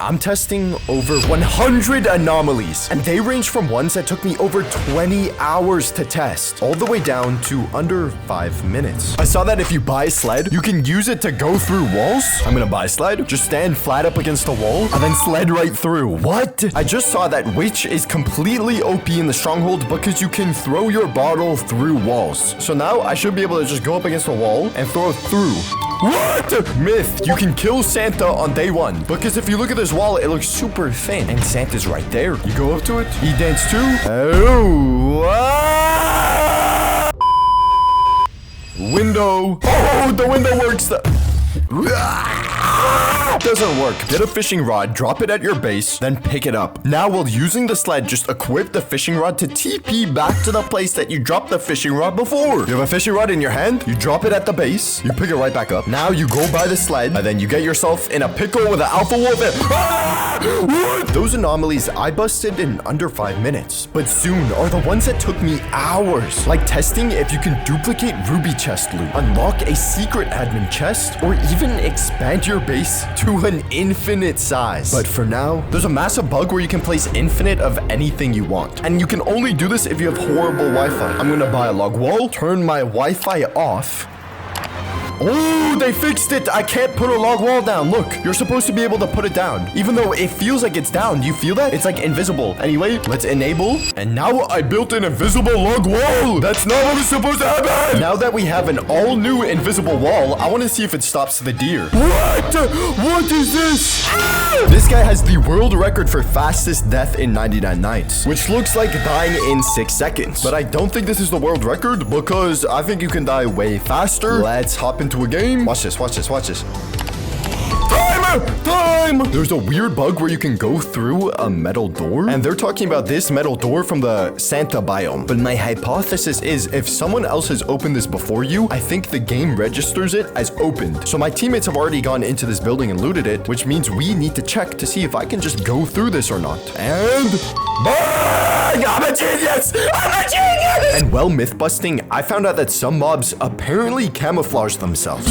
I'm testing over 100 anomalies, and they range from ones that took me over 20 hours to test, all the way down to under 5 minutes. I saw that if you buy a sled, you can use it to go through walls. I'm gonna buy a sled, just stand flat up against a wall, and then sled right through. What? I just saw that Witch is completely OP in the Stronghold because you can throw your bottle through walls. So now I should be able to just go up against a wall and throw it through. What? Myth, you can kill Santa on day 1, because if you look at this wall, it looks super thin, and Santa's right there. You go up to it, he dance too. Oh, window. Oh, the window works. Doesn't work. Get a fishing rod, drop it at your base, then pick it up. Now, while using the sled, just equip the fishing rod to TP back to the place that you dropped the fishing rod before. You have a fishing rod in your hand, you drop it at the base, you pick it right back up. Now you go by the sled, and then you get yourself in a pickle with an alpha wolf. What? Those anomalies I busted in under 5 minutes, but soon are the ones that took me hours. Like testing if you can duplicate ruby chest loot, unlock a secret admin chest, or even expand your base to an infinite size. But for now, there's a massive bug where you can place infinite of anything you want. And you can only do this if you have horrible Wi-Fi. I'm gonna buy a log wall, turn my Wi-Fi off. Oh, they fixed it. I can't put a log wall down. Look, you're supposed to be able to put it down. Even though it feels like it's down. Do you feel that? It's like invisible. Anyway, let's enable. And now I built an invisible log wall. That's not what is supposed to happen. Now that we have an all new invisible wall, I want to see if it stops the deer. What? What is this? This guy has the world record for fastest death in 99 nights, which looks like dying in 6 seconds. But I don't think this is the world record because I think you can die way faster. Let's hop into a game. Watch this, watch this, watch this. Time! There's a weird bug where you can go through a metal door, and they're talking about this metal door from the Santa biome. But my hypothesis is if someone else has opened this before you, I think the game registers it as opened. So my teammates have already gone into this building and looted it, which means we need to check to see if I can just go through this or not. And bang! I'm a genius! I'm a genius! And while myth busting, I found out that some mobs apparently camouflage themselves.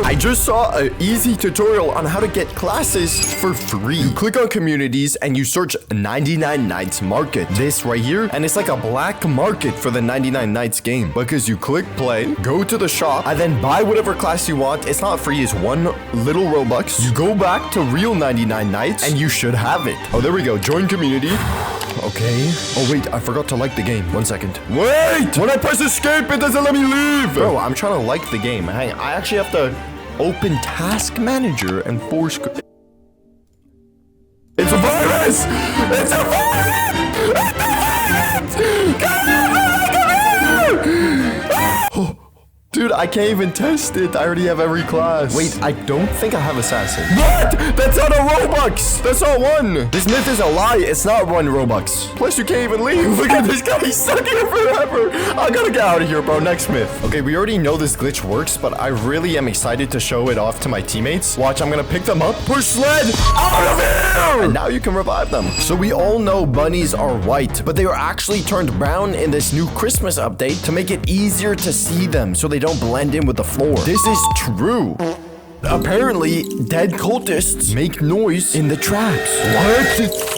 I just saw an easy tutorial on how to get classes for free. You click on communities and you search 99 Nights Market. This right here, and it's like a black market for the 99 Nights game. Because you click play, go to the shop, and then buy whatever class you want. It's not free, it's 1 little Robux. You go back to real 99 Nights, and you should have it. Oh, there we go. Join community. Okay. Oh, wait, I forgot to like the game. 1 second. Wait! When I press escape, it doesn't let me leave! Bro, I'm trying to like the game. Hang on, I actually have to open task manager and force... It's a virus! It's a virus! It's a virus! Come on! Come on! Dude, I can't even test it. I already have every class. Wait, I don't think I have Assassin. What? That's not a Robux. That's not 1. This myth is a lie. It's not 1 Robux. Plus, you can't even leave. Look at this guy. He's stuck here forever. I gotta get out of here, bro. Next myth. Okay, we already know this glitch works, but I really am excited to show it off to my teammates. Watch, I'm gonna pick them up. Push sled out of here. And now you can revive them. So we all know bunnies are white, but they are actually turned brown in this new Christmas update to make it easier to see them so they don't blend in with the floor. This is true. Apparently, dead cultists make noise in the traps. What?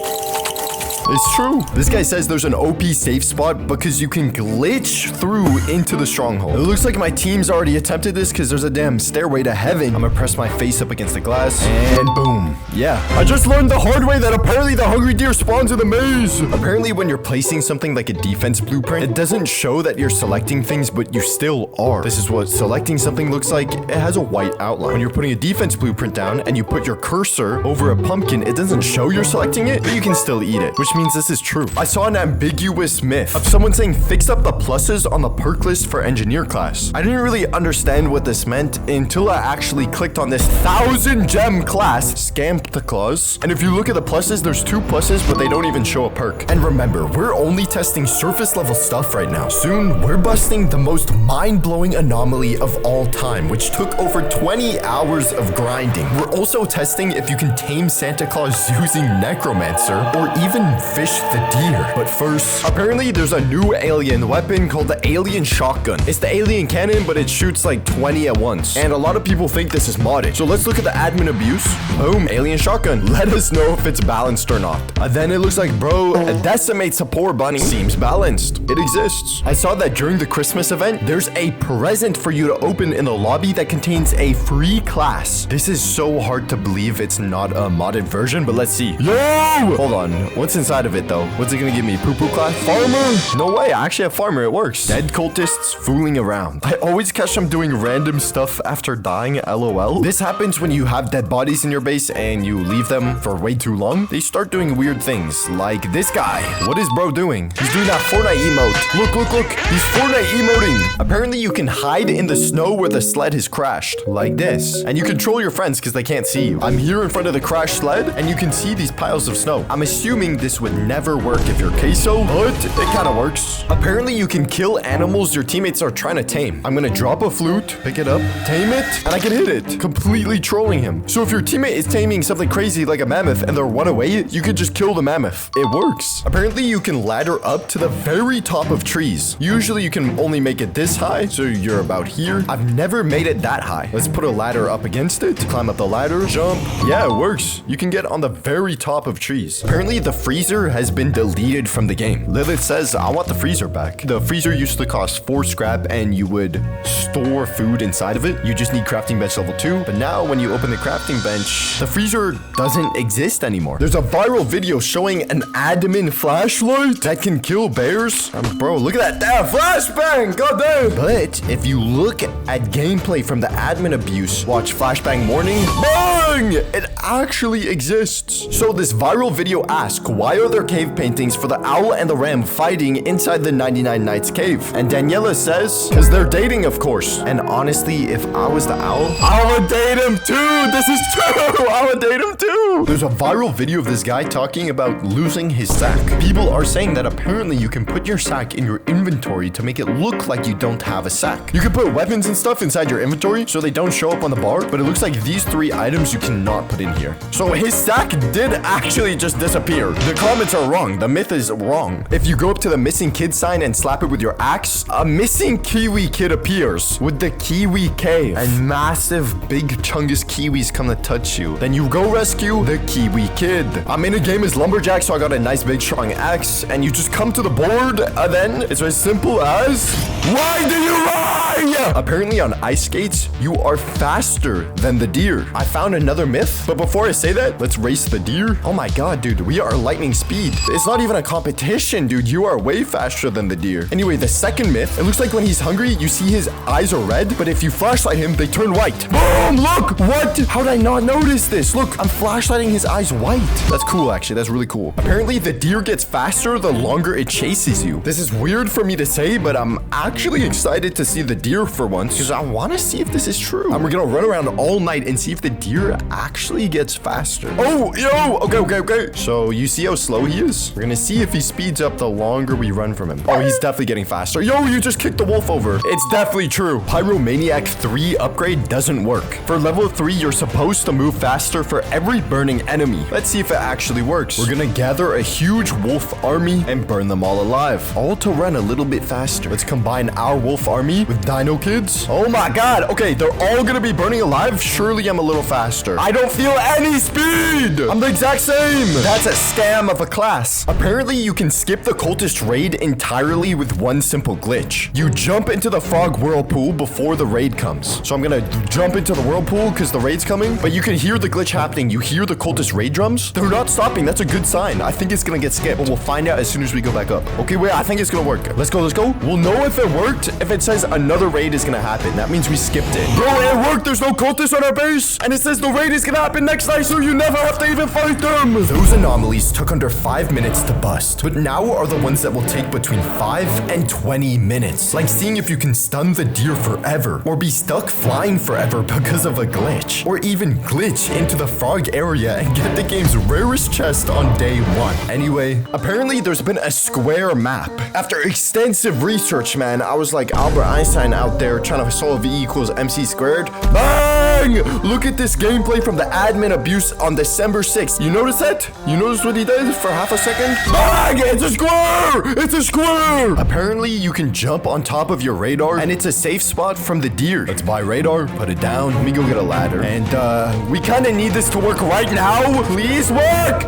It's true. This guy says there's an OP safe spot because you can glitch through into the Stronghold. It looks like my team's already attempted this because there's a damn stairway to heaven. I'm gonna press my face up against the glass and boom. Yeah. I just learned the hard way that apparently the hungry deer spawns in the maze. Apparently when you're placing something like a defense blueprint, it doesn't show that you're selecting things, but you still are. This is what selecting something looks like. It has a white outline. When you're putting a defense blueprint down and you put your cursor over a pumpkin, it doesn't show you're selecting it, but you can still eat it, which means this is true. I saw an ambiguous myth of someone saying fix up the pluses on the perk list for engineer class. I didn't really understand what this meant until I actually clicked on this 1000 gem class, Scamp the Claws. And if you look at the pluses, there's 2 pluses, but they don't even show a perk. And remember, we're only testing surface level stuff right now. Soon, we're busting the most mind-blowing anomaly of all time, which took over 20 hours of grinding. We're also testing if you can tame Santa Claus using Necromancer or even and fish the deer. But first, apparently there's a new alien weapon called the alien shotgun. It's the alien cannon, but it shoots like 20 at once. And a lot of people think this is modded. So let's look at the admin abuse. Boom, alien shotgun. Let us know if it's balanced or not. Then it looks like, bro, decimates a poor bunny. Seems balanced. It exists. I saw that during the Christmas event, there's a present for you to open in the lobby that contains a free class. This is so hard to believe it's not a modded version, but let's see. Yo! Hold on. What's inside of it, though? What's it gonna give me? Poo-poo class? Farmer? No way. I actually have farmer. It works. Dead cultists fooling around. I always catch them doing random stuff after dying, LOL. This happens when you have dead bodies in your base and you leave them for way too long. They start doing weird things, like this guy. What is bro doing? He's doing that Fortnite emote. Look, look, look. He's Fortnite emoting. Apparently, you can hide in the snow where the sled has crashed, like this. And you control your friends because they can't see you. I'm here in front of the crashed sled, and you can see these piles of snow. I'm assuming this would never work if you're queso, but it kind of works. Apparently, you can kill animals your teammates are trying to tame. I'm gonna drop a flute, pick it up, tame it, and I can hit it, completely trolling him. So if your teammate is taming something crazy like a mammoth and they're run away, you can just kill the mammoth. It works. Apparently, you can ladder up to the very top of trees. Usually, you can only make it this high, so you're about here. I've never made it that high. Let's put a ladder up against it, climb up the ladder, jump. Yeah, it works. You can get on the very top of trees. Apparently, the freezer has been deleted from the game. Lilith says, I want the freezer back. The freezer used to cost 4 scrap and you would store food inside of it. You just need crafting bench level 2. But now when you open the crafting bench, the freezer doesn't exist anymore. There's a viral video showing an admin flashlight that can kill bears. Bro, look at that. Damn, flashbang, goddamn. But if you look at gameplay from the admin abuse, watch flashbang morning, bang, it actually exists. So this viral video asks, why are there cave paintings for the owl and the ram fighting inside the 99 Nights cave? And Daniela says, because they're dating, of course. And honestly, if I was the owl, I would date him too. This is true. I would date him too. There's a viral video of this guy talking about losing his sack. People are saying that apparently you can put your sack in your inventory to make it look like you don't have a sack. You can put weapons and stuff inside your inventory so they don't show up on the bar, but it looks like these 3 items you cannot put in here. So his sack did actually just disappear. The comments are wrong. The myth is wrong. If you go up to the missing kid sign and slap it with your axe, a missing kiwi kid appears with the kiwi cave, and massive big chungus kiwis come to touch you. Then you go rescue the kiwi kid. I'm in a game as lumberjack, so I got a nice big strong axe, and you just come to the board, and then it's as simple as, why do you lie? Apparently on ice skates, you are faster than the deer. I found another myth, but before I say that, let's race the deer. Oh my god, dude, we are lightning speed. It's not even a competition, dude. You are way faster than the deer. Anyway, the second myth, it looks like when he's hungry, you see his eyes are red, but if you flashlight him, they turn white. Boom, look, what? How did I not notice this? Look, I'm flashlighting his eyes white. That's cool, actually. That's really cool. Apparently, the deer gets faster the longer it chases you. This is weird for me to say, but I'm actually excited to see the deer for once, because I want to see if this is true. And we're gonna run around all night and see if the deer actually gets faster. Oh, yo, okay. So you see how slow he is? We're gonna see if he speeds up the longer we run from him. Oh, he's definitely getting faster. Yo, you just kicked the wolf over. It's definitely true. Pyromaniac 3 upgrade doesn't work. For level 3, you're supposed to move faster for every burning enemy. Let's see if it actually works. We're gonna gather a huge wolf army and burn them all alive. All to run a little bit faster. Let's combine our wolf army with Dino kids. Oh my god. Okay, they're all gonna be burning alive. Surely I'm a little faster. I don't feel any speed. I'm the exact same. That's a scam of a class. Apparently, you can skip the cultist raid entirely with one simple glitch. You jump into the frog whirlpool before the raid comes. So I'm gonna jump into the whirlpool because the raid's coming, but you can hear the glitch happening. You hear the cultist raid drums. They're not stopping. That's a good sign. I think it's gonna get skipped, but we'll find out as soon as we go back up. Okay, wait, I think it's gonna work. Let's go. We'll know if it worked if it says another raid is gonna happen. That means we skipped it. Bro, it worked. There's no cultists on our base, and it says the raid is gonna happen next night, so you never have to even fight them. Those anomalies took under 5 minutes to bust, but now are the ones that will take between 5 and 20 minutes. Like seeing if you can stun the deer forever, or be stuck flying forever because of a glitch, or even glitch into the frog area and get the game's rarest chest on day 1. Anyway, apparently there's been a square map. After extensive research, man, I was like Albert Einstein out there trying to solve E equals MC squared. Bang! Look at this gameplay from the admin abuse on December 6th. You notice that? You notice what he did? around for half a second. Bang! It's a square! It's a square! Apparently, you can jump on top of your radar, and it's a safe spot from the deer. Let's buy radar, put it down. Let me go get a ladder. And, we kind of need this to work right now. Please work!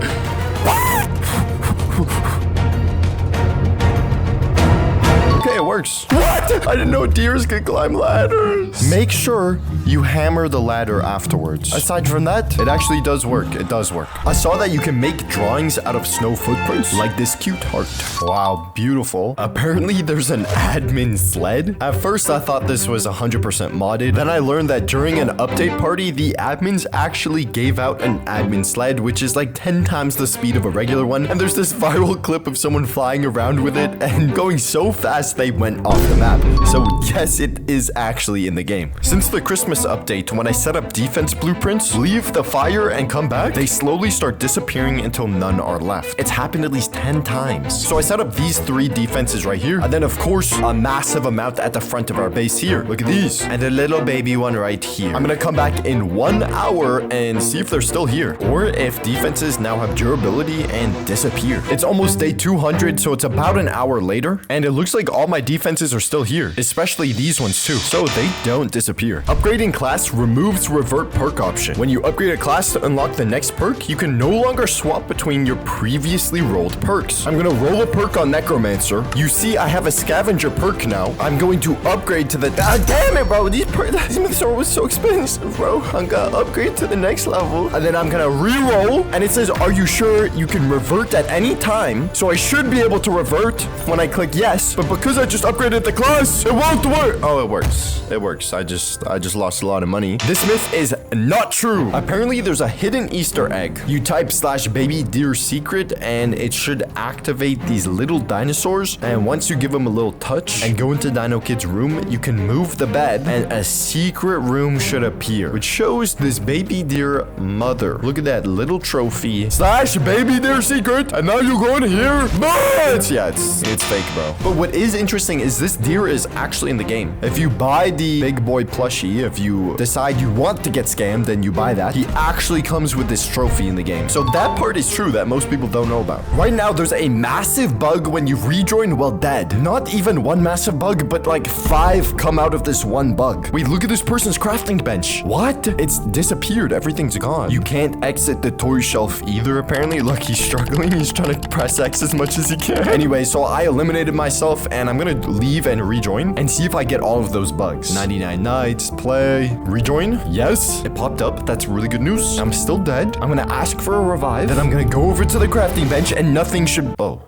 Okay, it works. What? I didn't know deers could climb ladders. Make sure you hammer the ladder afterwards. Aside from that, it actually does work. It does work. I saw that you can make drawings out of snow footprints, like this cute heart. Wow, beautiful. Apparently, there's an admin sled. At first, I thought this was 100% modded. Then I learned that during an update party, the admins actually gave out an admin sled, which is like 10 times the speed of a regular one. And there's this viral clip of someone flying around with it and going so fast they went off the map. So yes, it is actually in the game. Since the Christmas update, when I set up defense blueprints, leave the fire and come back, they slowly start disappearing until none are left. It's happened at least 10 times. So I set up these 3 defenses right here. And then of course, a massive amount at the front of our base here. Look at these. And a little baby one right here. I'm gonna come back in 1 hour and see if they're still here. Or if defenses now have durability and disappear. It's almost day 200, so it's about an hour later. And it looks like all my defenses are still here. Especially these ones too. So they don't disappear. Upgrading class removes revert perk option. When you upgrade a class to unlock the next perk, you can no longer swap between your previously rolled perks. I'm gonna roll a perk on Necromancer. You see, I have a scavenger perk now. I'm going to upgrade to the... damn it, bro. These myths are so expensive, bro. I'm gonna upgrade to the next level. And then I'm gonna re-roll. And it says, are you sure you can revert at any time? So I should be able to revert when I click yes. But because I just upgraded the class, it won't work. Oh, it works. It works. I just lost a lot of money. This myth is not true. Apparently, there's a hidden Easter egg. You type /baby deer secret, and it should activate these little dinosaurs. And once you give them a little touch and go into Dino Kid's room, you can move the bed, and a secret room should appear, which shows this baby deer mother. Look at that little trophy. /baby deer secret, and now you go in here. But yeah, it's fake, bro. But what is interesting is this deer is actually in the game. If you buy the big boy plushie, if you decide you want to get scammed, then you buy that. He actually comes with this trophy in the game. So that part is true that most people don't know about. Right now, there's a massive bug when you rejoin while dead. Not even one massive bug, but like 5 come out of this one bug. Wait, look at this person's crafting bench. What? It's disappeared. Everything's gone. You can't exit the toy shelf either, apparently. Look, he's struggling. He's trying to press X as much as he can. Anyway, so I eliminated myself, and I'm gonna leave and rejoin and see if I get all of those bugs. 99 nights, play, rejoin. Yes, it popped up. That's really good news. I'm still dead. I'm gonna ask for a revive. Then I'm gonna go over to the crafting bench, and nothing should... Oh.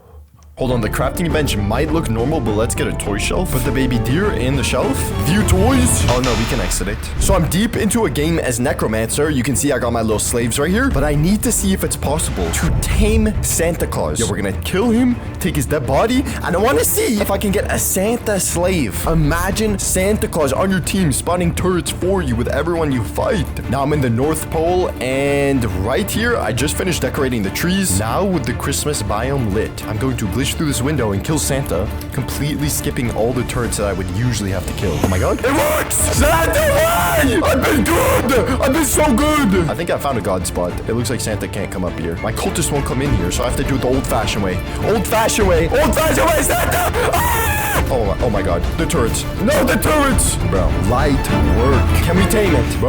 Hold on, the crafting bench might look normal, but let's get a toy shelf. Put the baby deer in the shelf. View toys. Oh no, we can exit it. So I'm deep into a game as Necromancer. You can see I got my little slaves right here, but I need to see if it's possible to tame Santa Claus. Yeah, we're gonna kill him, take his dead body, and I want to see if I can get a Santa slave. Imagine Santa Claus on your team spawning turrets for you with everyone you fight. Now I'm in the North Pole, and right here, I just finished decorating the trees. Now with the Christmas biome lit, I'm going to glitch through this window and kill Santa, completely skipping all the turrets that I would usually have to kill. Oh my god. It works! Santa, why? I've been good! I've been so good! I think I found a god spot. It looks like Santa can't come up here. My cultists won't come in here, so I have to do it the old-fashioned way. Old-fashioned way! Old-fashioned way, Santa! Ah! Oh my god. The turrets. No, the turrets! Bro, light work. Can we tame it?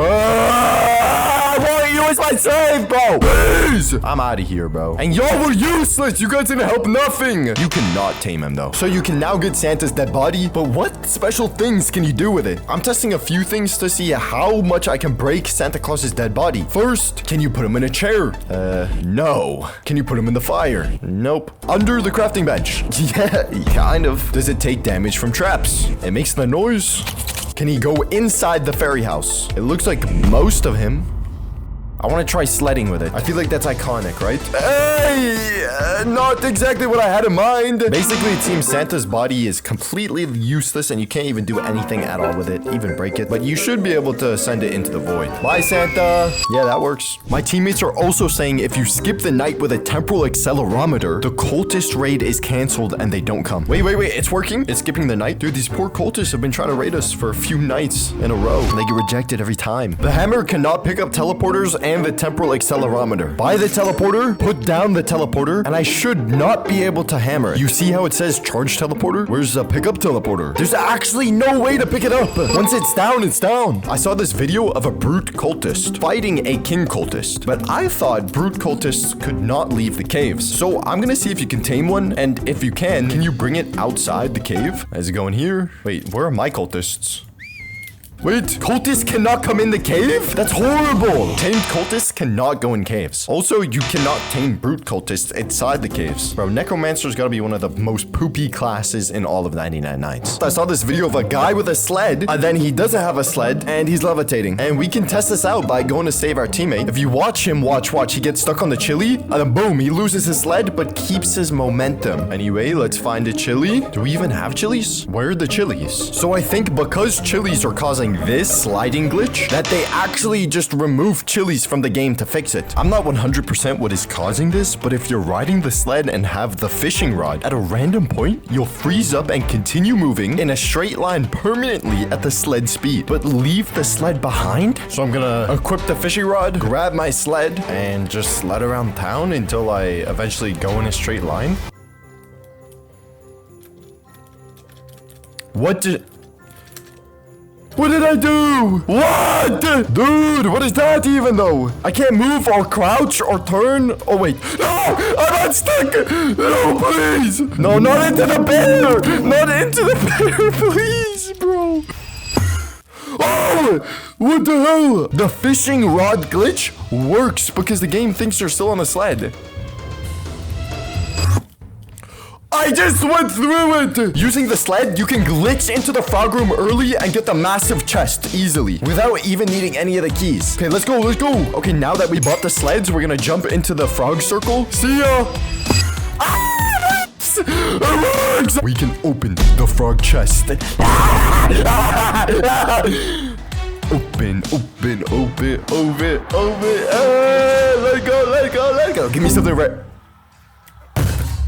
I want you as my slave, bro! Please! I'm out of here, bro. And y'all were useless! You guys didn't help nothing! You cannot tame him, though. So you can now get Santa's dead body, but what special things can you do with it? I'm testing a few things to see how much I can break Santa Claus's dead body. First, can you put him in a chair? No. Can you put him in the fire? Nope. Under the crafting bench? Yeah, kind of. Does it take damage from traps? It makes the noise. Can he go inside the fairy house? It looks like most of him. I want to try sledding with it. I feel like that's iconic, right? Hey! Not exactly what I had in mind. Basically, it seems Santa's body is completely useless and you can't even do anything at all with it, even break it. But you should be able to send it into the void. Bye, Santa. Yeah, that works. My teammates are also saying if you skip the night with a temporal accelerometer, the cultist raid is canceled and they don't come. Wait. It's working. It's skipping the night. Dude, these poor cultists have been trying to raid us for a few nights in a row. They get rejected every time. The hammer cannot pick up teleporters and and the temporal accelerometer. Buy the teleporter, put down the teleporter, and I should not be able to hammer it. You see how it says charge teleporter? Where's the pickup teleporter? There's actually no way to pick it up. Once it's down, it's down. I saw this video of a brute cultist fighting a king cultist, but I thought brute cultists could not leave the caves. So I'm gonna see if you can tame one, and if you can you bring it outside the cave? Is it going here? Wait, where are my cultists? Wait, cultists cannot come in the cave? That's horrible. Tamed cultists cannot go in caves. Also, you cannot tame brute cultists inside the caves. Bro, necromancer's gotta be one of the most poopy classes in all of 99 Nights. I saw this video of a guy with a sled, and then he doesn't have a sled, and he's levitating. And we can test this out by going to save our teammate. If you watch him, watch, he gets stuck on the chili, and then boom, he loses his sled, but keeps his momentum. Anyway, let's find a chili. Do we even have chilies? Where are the chilies? So I think because chilies are causing this sliding glitch, that they actually just remove chilies from the game to fix it. I'm not 100% what is causing this, but if you're riding the sled and have the fishing rod, at a random point, you'll freeze up and continue moving in a straight line permanently at the sled speed, but leave the sled behind. So I'm gonna equip the fishing rod, grab my sled, and just sled around town until I eventually go in a straight line. What did I do? What? Dude, what is that even though? I can't move or crouch or turn. Oh, wait. No, I'm unstuck. No, please. No, not into the bear. Not into the bear, please, bro. Oh, what the hell? The fishing rod glitch works because the game thinks you're still on the sled. I just went through it! Using the sled, you can glitch into the frog room early and get the massive chest easily, without even needing any of the keys. Okay, let's go. Okay, now that we bought the sleds, we're gonna jump into the frog circle. See ya! Ah, it works! We can open the frog chest. Open. Let go. Give me something right.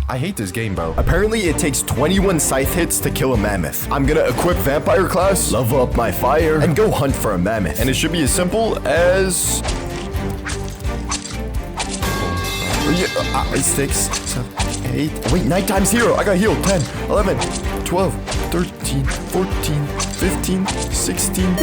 I hate this game, bro. Apparently, it takes 21 scythe hits to kill a mammoth. I'm gonna equip vampire class, level up my fire, and go hunt for a mammoth. And it should be as simple as... 6, 7, 8... Wait, nighttime's here. I got healed. 10, 11, 12, 13, 14, 15, 16...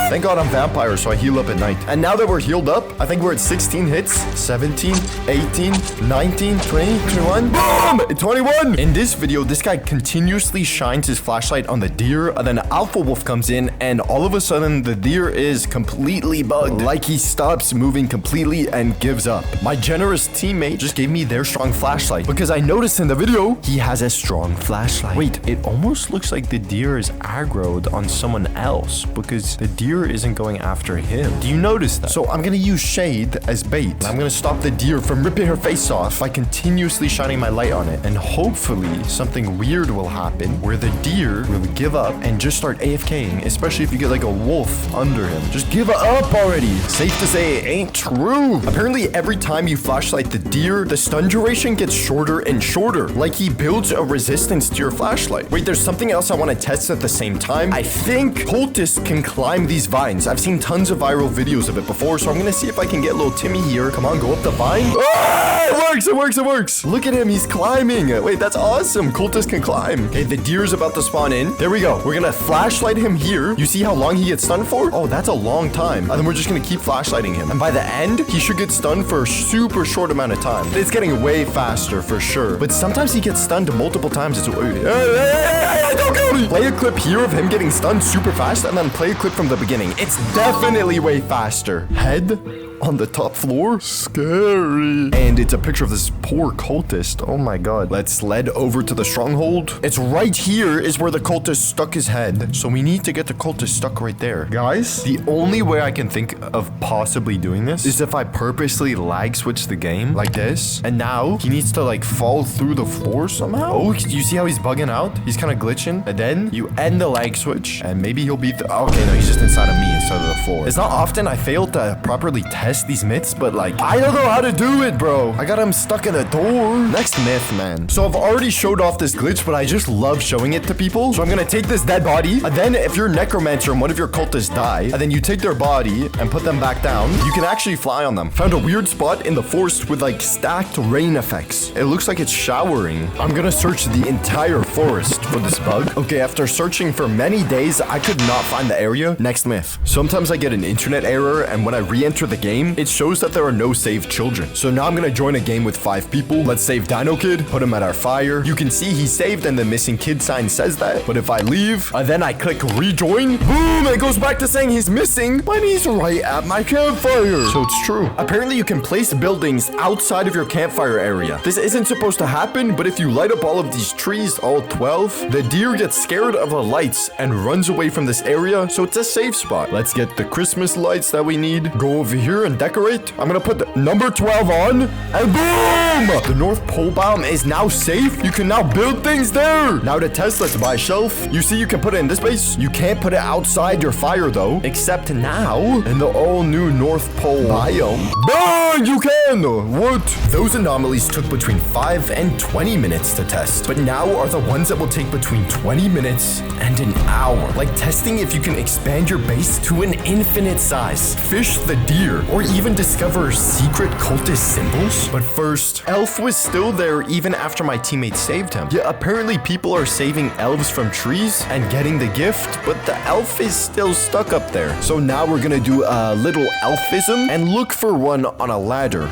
Thank God I'm vampire, so I heal up at night. And now that we're healed up, I think we're at 16 hits. 17, 18, 19, 20, 21. Boom! 21! In this video, this guy continuously shines his flashlight on the deer, and then Alpha Wolf comes in, and all of a sudden, the deer is completely bugged. Like he stops moving completely and gives up. My generous teammate just gave me their strong flashlight, because I noticed in the video, he has a strong flashlight. Wait, it almost looks like the deer is aggroed on someone else, because the deer isn't going after him. Do you notice that? So I'm gonna use shade as bait. I'm gonna stop the deer from ripping her face off by continuously shining my light on it. And hopefully something weird will happen where the deer will give up and just start AFKing, especially if you get like a wolf under him. Just give up already. Safe to say it ain't true. Apparently every time you flashlight the deer, the stun duration gets shorter and shorter. Like he builds a resistance to your flashlight. Wait, there's something else I want to test at the same time. I think cultists can climb these vines. I've seen tons of viral videos of it before, so I'm gonna see if I can get little Timmy here. Come on, go up the vine. Ah, it works. Look at him, he's climbing. Wait, that's awesome. Cultists can climb. Okay, the deer's about to spawn in. There we go. We're gonna flashlight him here. You see how long he gets stunned for? Oh, that's a long time. And then we're just gonna keep flashlighting him. And by the end, he should get stunned for a super short amount of time. It's getting way faster for sure. But sometimes he gets stunned multiple times. It's don't kill me. Play a clip here of him getting stunned super fast, and then play a clip from the beginning. It's definitely way faster. Head on the top floor? Scary. And it's a picture of this poor cultist. Oh my god. Let's sled over to the stronghold. It's right here is where the cultist stuck his head. So we need to get the cultist stuck right there. Guys, the only way I can think of possibly doing this is if I purposely lag switch the game like this. And now he needs to like fall through the floor somehow. Oh, you see how he's bugging out? He's kind of glitching. And then you end the lag switch and maybe he'll be okay, no, he's just inside of me instead of the before. It's not often I fail to properly test these myths, but like, I don't know how to do it, bro. I got him stuck in a door. Next myth, man. So I've already showed off this glitch, but I just love showing it to people. So I'm gonna take this dead body, and then if you're a necromancer and one of your cultists die, and then you take their body and put them back down, you can actually fly on them. Found a weird spot in the forest with like stacked rain effects. It looks like it's showering. I'm gonna search the entire forest for this bug. Okay, after searching for many days, I could not find the area. Next myth. Sometimes I get an internet error, and when I re-enter the game, it shows that there are no saved children. So now I'm gonna join a game with 5 people. Let's save Dino Kid, put him at our fire. You can see he's saved and the missing kid sign says that. But if I leave, and then I click rejoin, boom, it goes back to saying he's missing, but he's right at my campfire. So it's true. Apparently you can place buildings outside of your campfire area. This isn't supposed to happen, but if you light up all of these trees, all 12, the deer gets scared of the lights and runs away from this area, so it's a safe spot. Let's get the Christmas lights that we need. Go over here and decorate. I'm gonna put the number 12 on, and boom! The North Pole biome is now safe. You can now build things there. Now to test, let's buy a shelf. You see, you can put it in this space. You can't put it outside your fire though, except now in the all new North Pole biome. Bang! You can! What? Those anomalies took between 5 and 20 minutes to test, but now are the ones that will take between 20 minutes and an hour. Like testing if you can expand your base to an infinite size, fish the deer, or even discover secret cultist symbols. But first, Elf was still there even after my teammates saved him. Yeah, apparently people are saving elves from trees and getting the gift, but the elf is still stuck up there. So now we're gonna do a little elfism and look for one on a ladder.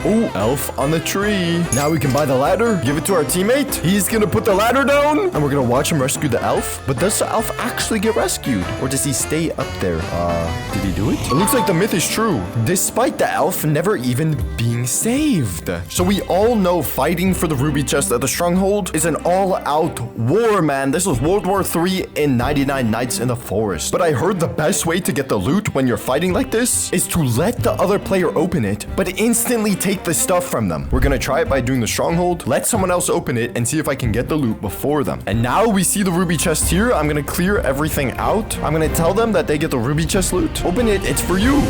Oh, elf on the tree. Now we can buy the ladder, give it to our teammate. He's gonna put the ladder down, and we're gonna watch him rescue the elf. But does the elf actually get rescued? Or does he stay up there? Did he do it? It looks like the myth is true, despite the elf never even being saved. So we all know fighting for the ruby chest at the Stronghold is an all-out war, man. This was World War III in 99 Nights in the Forest. But I heard the best way to get the loot when you're fighting like this is to let the other player open it, but instantly take the stuff from them. We're gonna try it by doing the Stronghold, let someone else open it, and see if I can get the loot before them. And now we see the ruby chest here. I'm gonna clear everything out. I'm gonna tell them that they get the ruby chest loot. Open it, it's for you.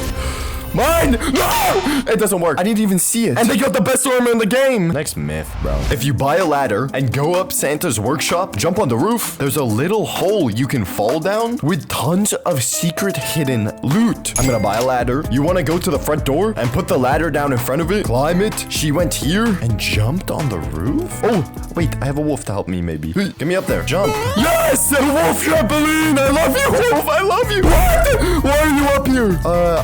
Mine! No! It doesn't work. I didn't even see it. And they got the best armor in the game. Next myth, bro. If you buy a ladder and go up Santa's workshop, jump on the roof, there's a little hole you can fall down with tons of secret hidden loot. I'm gonna buy a ladder. You wanna go to the front door and put the ladder down in front of it, climb it. She went here and jumped on the roof. Oh, wait, I have a wolf to help me maybe. Get me up there. Jump. Yes! A wolf trampoline! I love you, wolf! I love you! What? Why are you up here?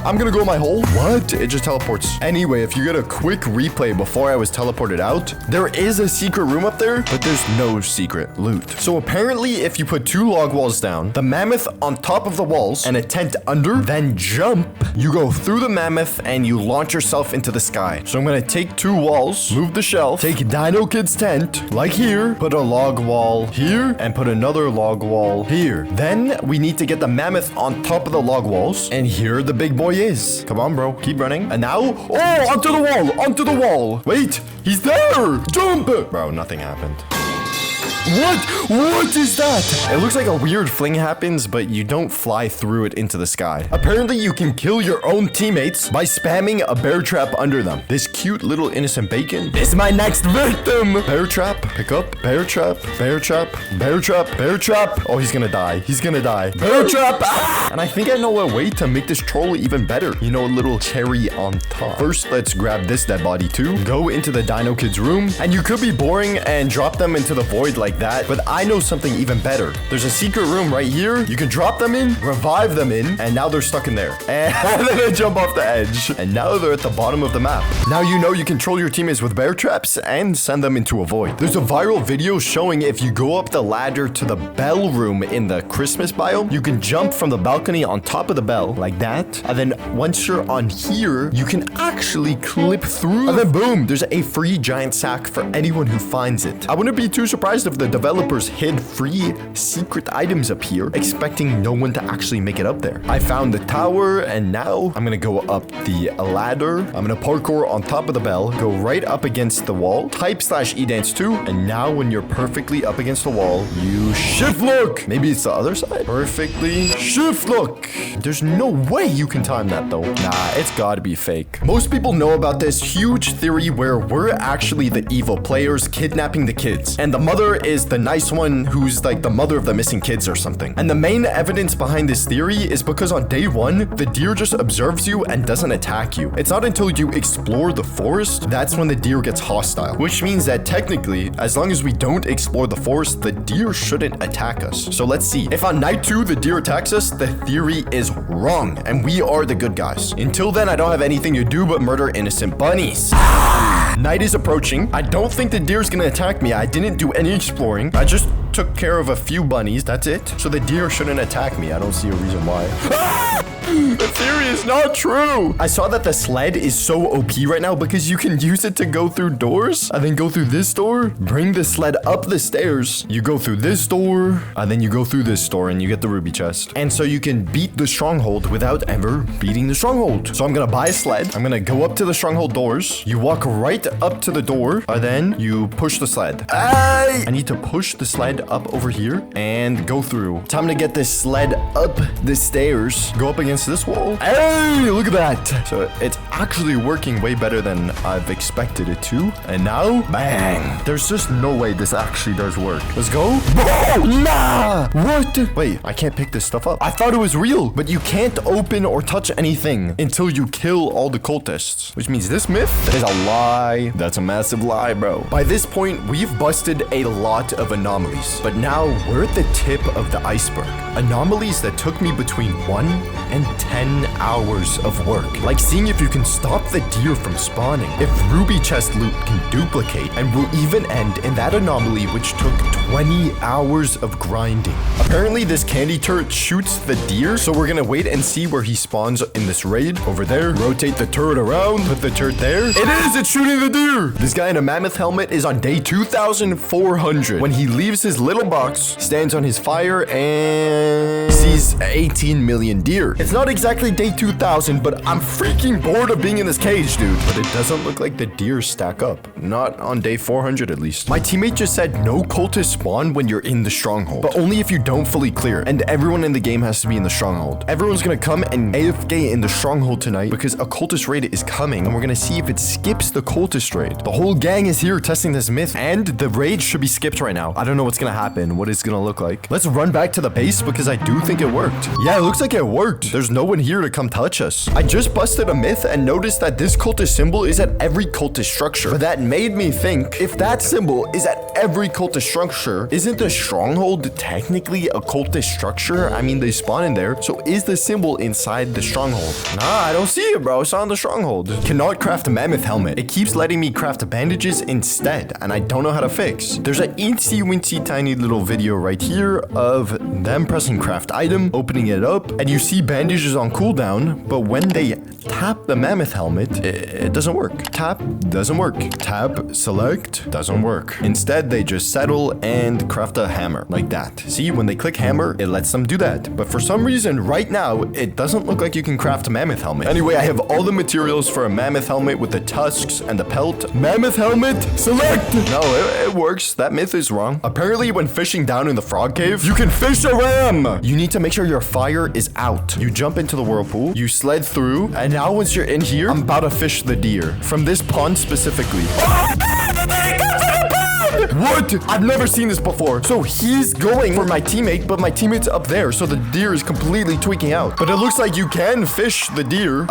I'm gonna go in my hole. What? It just teleports. Anyway, if you get a quick replay before I was teleported out, there is a secret room up there, but there's no secret loot. So apparently, if you put 2 log walls down, the mammoth on top of the walls, and a tent under, then jump, you go through the mammoth and you launch yourself into the sky. So I'm gonna take 2 walls, move the shelf, take Dino Kid's tent, like here, put a log wall here, and put another log wall here. Then we need to get the mammoth on top of the log walls, and here the big boy is. Come on, bro. Keep running. And now, oh, onto the wall, onto the wall. Wait, he's there. Jump. Bro, nothing happened. What is that? It looks like a weird fling happens, but you don't fly through it into the sky. Apparently, you can kill your own teammates by spamming a bear trap under them. This cute little innocent bacon is my next victim. Bear trap, pick up, bear trap, bear trap, bear trap, bear trap. Oh, he's gonna die. He's gonna die. Bear trap. Ah! And I think I know a way to make this troll even better. You know, a little cherry on top. First, let's grab this dead body too. Go into the Dino Kid's room, and you could be boring and drop them into the void like that, but I know something even better. There's a secret room right here. You can drop them in, revive them in, and now they're stuck in there. And then they jump off the edge. And now they're at the bottom of the map. Now you know you control your teammates with bear traps and send them into a void. There's a viral video showing if you go up the ladder to the bell room in the Christmas biome, you can jump from the balcony on top of the bell like that. And then once you're on here, you can actually clip through. And then boom, there's a free giant sack for anyone who finds it. I wouldn't be too surprised if the the developers hid free secret items up here, expecting no one to actually make it up there. I found the tower, and now I'm gonna go up the ladder. I'm gonna parkour on top of the bell, go right up against the wall, type /edance2, and now when you're perfectly up against the wall, you shift look. Maybe it's the other side. Perfectly shift look. There's no way you can time that though. Nah, it's gotta be fake. Most people know about this huge theory where we're actually the evil players kidnapping the kids, and the mother is the nice one who's like the mother of the missing kids or something. And the main evidence behind this theory is because on day one, the deer just observes you and doesn't attack you. It's not until you explore the forest that's when the deer gets hostile, which means that technically, as long as we don't explore the forest, the deer shouldn't attack us. So let's see. If on night 2 the deer attacks us, the theory is wrong and we are the good guys. Until then, I don't have anything to do but murder innocent bunnies. Night is approaching. I don't think the deer's gonna attack me. I didn't do any exploring. I just took care of a few bunnies. That's it. So the deer shouldn't attack me. I don't see a reason why. The theory is not true. I saw that the sled is so OP right now because you can use it to go through doors and then go through this door, bring the sled up the stairs. You go through this door and then you go through this door and you get the ruby chest. And so you can beat the stronghold without ever beating the stronghold. So I'm gonna buy a sled. I'm gonna go up to the stronghold doors. You walk right up to the door and then you push the sled. I need to push the sled up over here and go through. Time to get this sled up the stairs. Go up against this wall. Hey, look at that. So it's actually working way better than I've expected it to. And now, bang. There's just no way this actually does work. Let's go. Bro, nah. What? Wait, I can't pick this stuff up. I thought it was real, but you can't open or touch anything until you kill all the cultists, which means this myth is a lie. That's a massive lie, bro. By this point, we've busted a lot of anomalies, but now we're at the tip of the iceberg. Anomalies that took me between 1 and 10 hours of work, like seeing if you can stop the deer from spawning, if ruby chest loot can duplicate, and will even end in that anomaly which took 20 hours of grinding. Apparently this candy turret shoots the deer, so we're gonna wait and see where he spawns in this raid. Over there, rotate the turret around, put the turret there. It's shooting the deer. This guy in a mammoth helmet is on day 2400 when he leaves his little box, stands on his fire, and sees 18 million deer. It's not exactly day 2000, but I'm freaking bored of being in this cage, dude. But it doesn't look like the deer stack up. Not on day 400 at least. My teammate just said no cultists spawn when you're in the stronghold, but only if you don't fully clear, and everyone in the game has to be in the stronghold. Everyone's gonna come and AFK in the stronghold tonight because a cultist raid is coming, and we're gonna see if it skips the cultist raid. The whole gang is here testing this myth, and the raid should be skipped right now. I don't know what's gonna happen, what it's gonna look like. Let's run back to the base because I do think it worked. Yeah, it looks like it worked. There's no one here to come touch us. I just busted a myth and noticed that this cultist symbol is at every cultist structure. But that made me think, if that symbol is at every cultist structure, isn't the stronghold technically a cultist structure? I mean, they spawn in there, so is the symbol inside the stronghold? Nah, I don't see it, bro. It's on the stronghold. Cannot craft a mammoth helmet. It keeps letting me craft bandages instead, and I don't know how to fix. There's an eensy wincy tiny little video right here of them pressing craft item, opening it up, and you see bandages on cooldown, but when they tap the mammoth helmet, it doesn't work. Tap, doesn't work. Tap, select, doesn't work. Instead, they just settle and craft a hammer, like that. See, when they click hammer, it lets them do that. But for some reason, right now, it doesn't look like you can craft a mammoth helmet. Anyway, I have all the materials for a mammoth helmet with the tusks and the pelt. Mammoth helmet, select! No, it works. That myth is wrong. Apparently, when fishing down in the frog cave, you can fish a ram! You need to make sure your fire is out. You jump into the whirlpool, you sled through, and now once you're in here, I'm about to fish the deer. From this pond specifically. What? I've never seen this before. So he's going for my teammate, but my teammate's up there, so the deer is completely tweaking out. But it looks like you can fish the deer.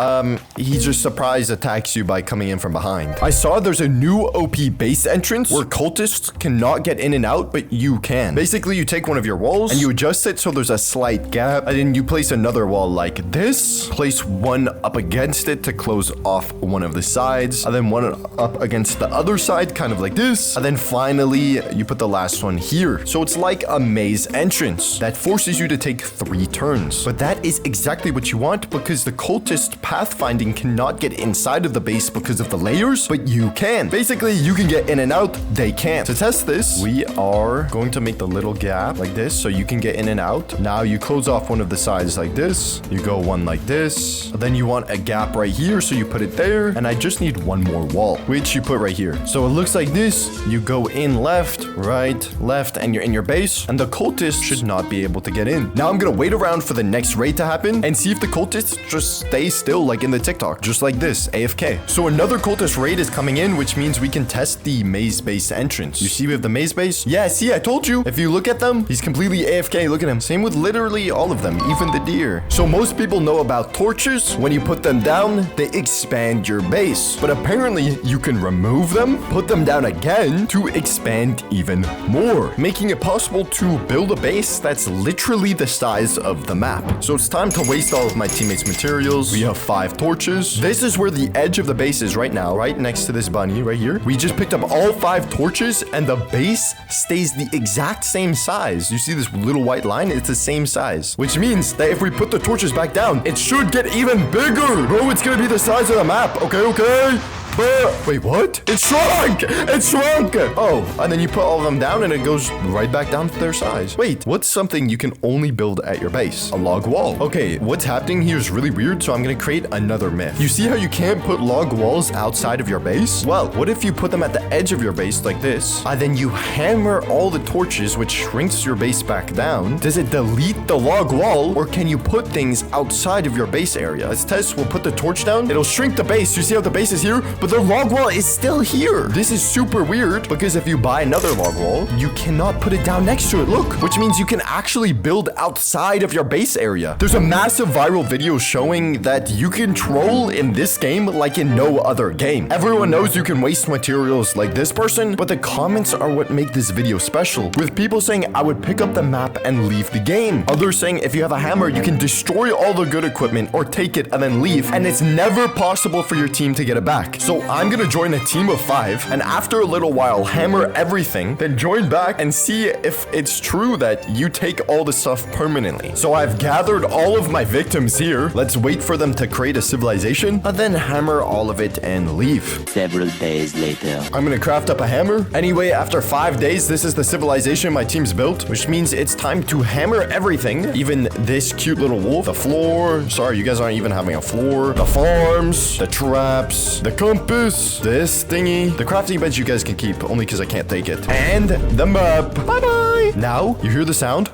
He just surprise attacks you by coming in from behind. I saw there's a new OP base entrance where cultists cannot get in and out, but you can. Basically, you take one of your walls and you adjust it so there's a slight gap, and then you place another wall like this. Place one up against it to close off one of the sides, and then one up against the other side, kind of like this, and then finally finally, you put the last one here. So it's like a maze entrance that forces you to take 3 turns. But that is exactly what you want because the cultist pathfinding cannot get inside of the base because of the layers, but you can. Basically, you can get in and out, they can't. To test this, we are going to make the little gap like this so you can get in and out. Now you close off one of the sides like this. You go one like this. Then you want a gap right here, so you put it there. And I just need one more wall, which you put right here. So it looks like this. You go in left, right, left, and you're in your base. And the cultist should not be able to get in. Now I'm gonna wait around for the next raid to happen and see if the cultists just stay still like in the TikTok, just like this, AFK. So another cultist raid is coming in, which means we can test the maze base entrance. You see we have the maze base? Yeah, see, I told you. If you look at them, he's completely AFK. Look at him. Same with literally all of them, even the deer. So most people know about torches. When you put them down, they expand your base. But apparently you can remove them, put them down again to expand even more, making it possible to build a base that's literally the size of the map. So it's time to waste all of my teammates' materials. We have 5 torches. This is where the edge of the base is right now, right next to this bunny right here. We just picked up all 5 torches and the base stays the exact same size. You see this little white line? It's the same size, which means that if we put the torches back down, it should get even bigger. Bro, it's gonna be the size of the map. Okay. Wait, what? It shrunk! It shrunk! Oh, and then you put all of them down and it goes right back down to their size. Wait, what's something you can only build at your base? A log wall. Okay, what's happening here is really weird, so I'm gonna create another myth. You see how you can't put log walls outside of your base? Well, what if you put them at the edge of your base like this, and then you hammer all the torches, which shrinks your base back down? Does it delete the log wall, or can you put things outside of your base area? Let's test. We'll put the torch down. It'll shrink the base. You see how the base is here? But the log wall is still here. This is super weird because if you buy another log wall, you cannot put it down next to it. Look, which means you can actually build outside of your base area. There's a massive viral video showing that you can troll in this game like in no other game. Everyone knows you can waste materials like this person, but the comments are what make this video special. With people saying, I would pick up the map and leave the game. Others saying, if you have a hammer, you can destroy all the good equipment or take it and then leave, and it's never possible for your team to get it back. So I'm gonna join a team of 5, and after a little while, hammer everything, then join back and see if it's true that you take all the stuff permanently. So I've gathered all of my victims here. Let's wait for them to create a civilization, and then hammer all of it and leave. Several days later. I'm gonna craft up a hammer. Anyway, after 5 days, this is the civilization my team's built, which means it's time to hammer everything, even this cute little wolf, the floor. Sorry, you guys aren't even having a floor. The farms, the traps, the compass, this thingy. The crafting bench you guys can keep, only because I can't take it. And the map. Bye-bye. Now, you hear the sound?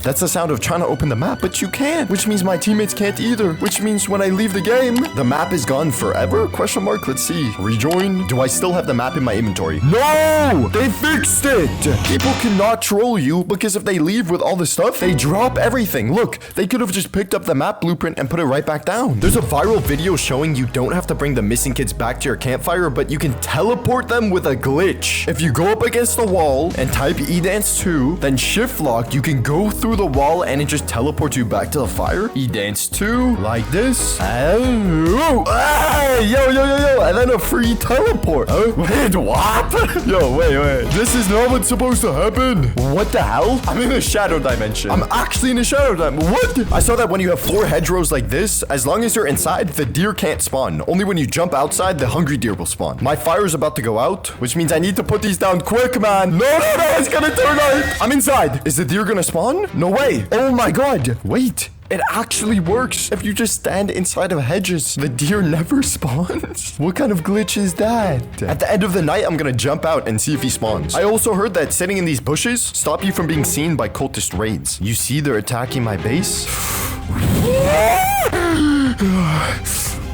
That's the sound of trying to open the map, but you can't, which means my teammates can't either, which means when I leave the game, the map is gone forever? Question mark, let's see. Rejoin. Do I still have the map in my inventory? No! They fixed it! People cannot troll you because if they leave with all the stuff, they drop everything. Look, they could have just picked up the map blueprint and put it right back down. There's a viral video showing you don't have to bring the missing kids back to your campfire, but you can teleport them with a glitch. If you go up against the wall and type E-Dance 2, then shift lock, you can go through the wall and it just teleports you back to the fire. E-Dance 2, like this. Yo, and then a free teleport. Wait, what? Yo, wait. This is not what's supposed to happen. What the hell? I'm in the shadow dimension. I'm actually in the shadow dimension. What? I saw that when you have 4 hedgerows like this, as long as you're inside, the deer can't spawn. Only when you jump outside, the hungry deer will spawn. My fire is about to go out, which means I need to put these down quick, man. No, it's gonna turn out. I'm inside. Is the deer gonna spawn? No way. Oh my god. Wait. It actually works. If you just stand inside of hedges, the deer never spawns. What kind of glitch is that? At the end of the night, I'm gonna jump out and see if he spawns. I also heard that sitting in these bushes stop you from being seen by cultist raids. You see they're attacking my base?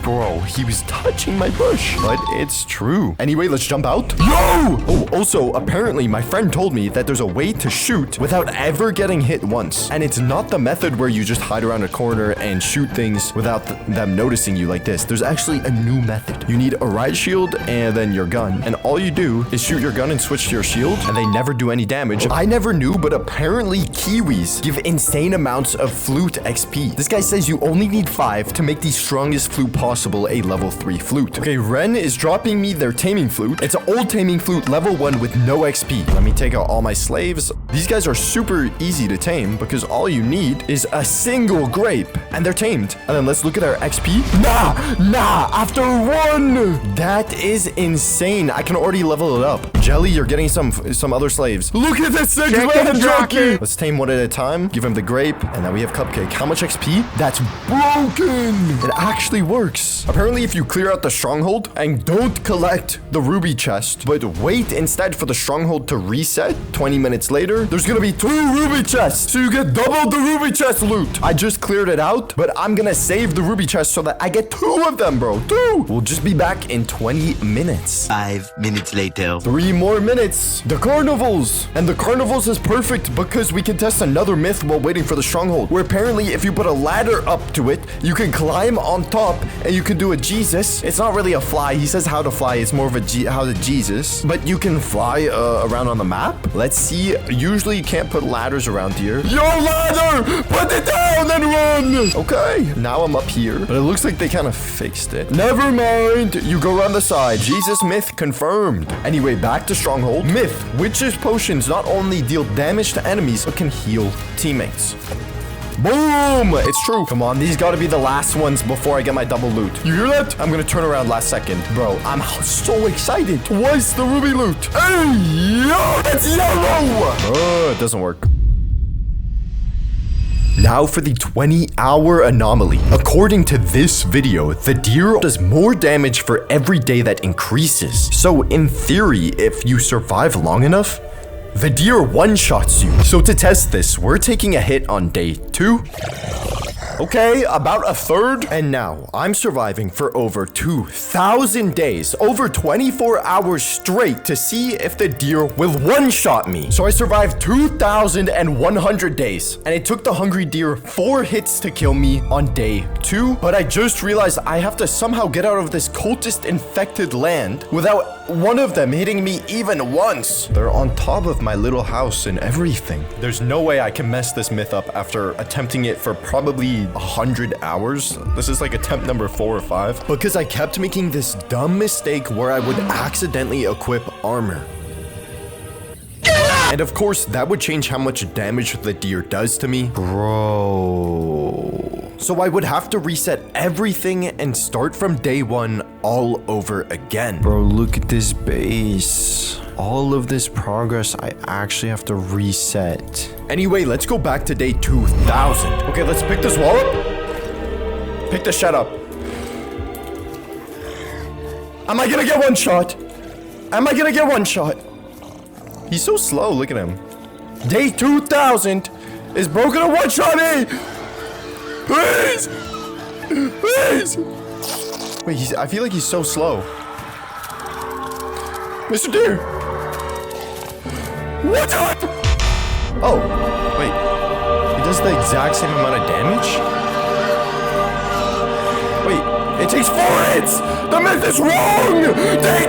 Bro, he was touching my bush, but it's true. Anyway, let's jump out. Yo! Oh, also, apparently, my friend told me that there's a way to shoot without ever getting hit once. And it's not the method where you just hide around a corner and shoot things without them noticing you like this. There's actually a new method. You need a riot shield and then your gun. And all you do is shoot your gun and switch to your shield, and they never do any damage. I never knew, but apparently kiwis give insane amounts of flute XP. This guy says you only need 5 to make the strongest flute possible. possible a level 3 flute. Okay, Ren is dropping me their taming flute. It's an old taming flute, level 1 with no XP. Let me take out all my slaves. These guys are super easy to tame because all you need is a single grape and they're tamed. And then let's look at our XP. Nah, after 1. That is insane. I can already level it up. Jelly, you're getting some other slaves. Look at this 6-man jockey. Let's tame one at a time. Give him the grape. And now we have Cupcake. How much XP? That's broken. It actually works. Apparently, if you clear out the stronghold and don't collect the ruby chest, but wait instead for the stronghold to reset 20 minutes later, there's gonna be 2 ruby chests. So you get double the ruby chest loot. I just cleared it out, but I'm gonna save the ruby chest so that I get 2 of them, bro. 2. We'll just be back in 20 minutes. 5 minutes later. 3 more minutes. The carnivals. And the carnivals is perfect because we can test another myth while waiting for the stronghold, where apparently if you put a ladder up to it, you can climb on top and you can do a Jesus. It's not really a fly. He says how to fly. It's more of a how to Jesus. But you can fly around on the map. Let's see. Usually you can't put ladders around here. Yo, ladder! Put it down and run! Okay, now I'm up here. But it looks like they kind of fixed it. Never mind. You go around the side. Jesus myth confirmed. Anyway, back to stronghold. Myth. Witch's potions not only deal damage to enemies, but can heal teammates. Boom! It's true. Come on, these gotta be the last ones before I get my double loot. You hear that? I'm gonna turn around last second. Bro, I'm so excited. Twice the ruby loot. Hey, yo, that's yellow! Oh, it doesn't work. Now for the 20-hour anomaly. According to this video, the deer does more damage for every day that increases. So in theory, if you survive long enough, the deer one-shots you. So to test this, we're taking a hit on day 2. Okay, about a third. And now, I'm surviving for over 2,000 days, over 24 hours straight to see if the deer will one-shot me. So I survived 2,100 days, and it took the hungry deer 4 hits to kill me on day 2. But I just realized I have to somehow get out of this cultist-infected land without one of them hitting me even once. They're on top of my little house and everything. There's no way I can mess this myth up after attempting it for probably 100 hours. This is like attempt number 4 or 5. Because I kept making this dumb mistake where I would accidentally equip armor. And of course, that would change how much damage the deer does to me. Bro. So I would have to reset everything and start from day 1 all over again. Bro, look at this base. All of this progress, I actually have to reset. Anyway, let's go back to day 2,000. Okay, let's pick this wall up. Pick the shed up. Am I gonna get one shot? Am I gonna get one shot? He's so slow, look at him. Day 2,000 is bro gonna one-shot me? Please! Please! Wait, I feel like he's so slow. Mr. Deer! What's up? Oh, wait. He does the exact same amount of damage? Wait, it takes 4 hits! The myth is wrong! Day